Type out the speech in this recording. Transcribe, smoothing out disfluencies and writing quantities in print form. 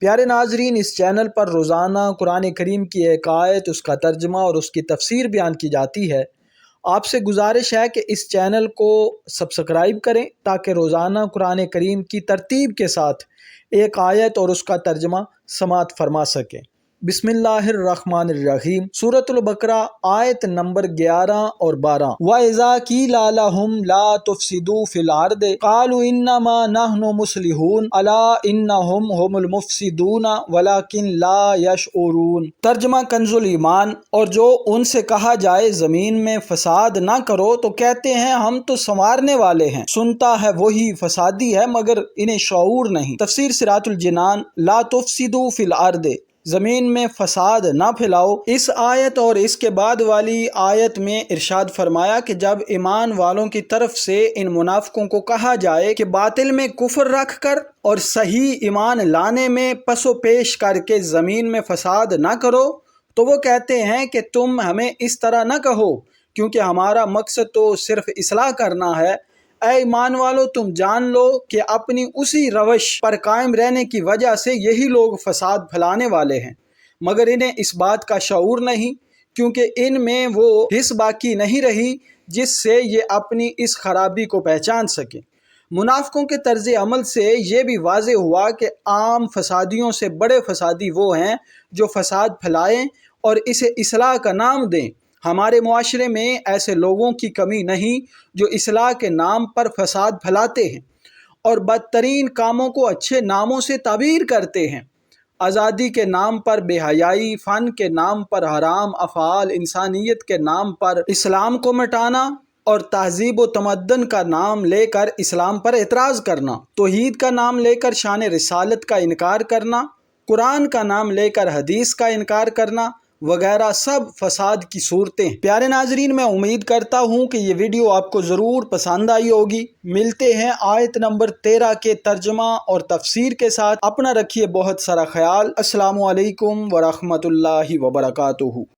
پیارے ناظرین، اس چینل پر روزانہ قرآن کریم کی ایک آیت، اس کا ترجمہ اور اس کی تفسیر بیان کی جاتی ہے۔ آپ سے گزارش ہے کہ اس چینل کو سبسکرائب کریں تاکہ روزانہ قرآن کریم کی ترتیب کے ساتھ ایک آیت اور اس کا ترجمہ سماعت فرما سکیں۔ بسم اللہ الرحمن الرحیم۔ سورۃ البقرہ آیت نمبر 11 اور 12۔ وَإِذَا قِيلَ لَهُمْ لَا تُفْسِدُوا فِي الْأَرْضِ قَالُوا إِنَّمَا نَحْنُ مُصْلِحُونَ أَلَا إِنَّهُمْ هُمُ الْمُفْسِدُونَ وَلَكِنْ لَا يَشْعُرُونَ۔ ترجمہ کنز الایمان۔ اور جو ان سے کہا جائے زمین میں فساد نہ کرو تو کہتے ہیں ہم تو سنوارنے والے ہیں، سنتا ہے وہی فسادی ہے مگر انہیں شعور نہیں۔ تفسیر صراط الجنان۔ لا تفسدوا فی الارض، زمین میں فساد نہ پھیلاؤ۔ اس آیت اور اس کے بعد والی آیت میں ارشاد فرمایا کہ جب ایمان والوں کی طرف سے ان منافقوں کو کہا جائے کہ باطل میں کفر رکھ کر اور صحیح ایمان لانے میں پس و پیش کر کے زمین میں فساد نہ کرو، تو وہ کہتے ہیں کہ تم ہمیں اس طرح نہ کہو کیونکہ ہمارا مقصد تو صرف اصلاح کرنا ہے۔ اے ایمان والو، تم جان لو کہ اپنی اسی روش پر قائم رہنے کی وجہ سے یہی لوگ فساد پھیلانے والے ہیں، مگر انہیں اس بات کا شعور نہیں کیونکہ ان میں وہ حس باقی نہیں رہی جس سے یہ اپنی اس خرابی کو پہچان سکیں۔ منافقوں کے طرز عمل سے یہ بھی واضح ہوا کہ عام فسادیوں سے بڑے فسادی وہ ہیں جو فساد پھیلائیں اور اسے اصلاح کا نام دیں۔ ہمارے معاشرے میں ایسے لوگوں کی کمی نہیں جو اصلاح کے نام پر فساد پھیلاتے ہیں اور بدترین کاموں کو اچھے ناموں سے تعبیر کرتے ہیں۔ آزادی کے نام پر بے حیائی، فن کے نام پر حرام افعال، انسانیت کے نام پر اسلام کو مٹانا اور تہذیب و تمدن کا نام لے کر اسلام پر اعتراض کرنا، توحید کا نام لے کر شان رسالت کا انکار کرنا، قرآن کا نام لے کر حدیث کا انکار کرنا وغیرہ سب فساد کی صورتیں۔ پیارے ناظرین، میں امید کرتا ہوں کہ یہ ویڈیو آپ کو ضرور پسند آئی ہوگی۔ ملتے ہیں آیت نمبر 13 کے ترجمہ اور تفسیر کے ساتھ۔ اپنا رکھیے بہت سارا خیال۔ السلام علیکم ورحمۃ اللہ وبرکاتہ۔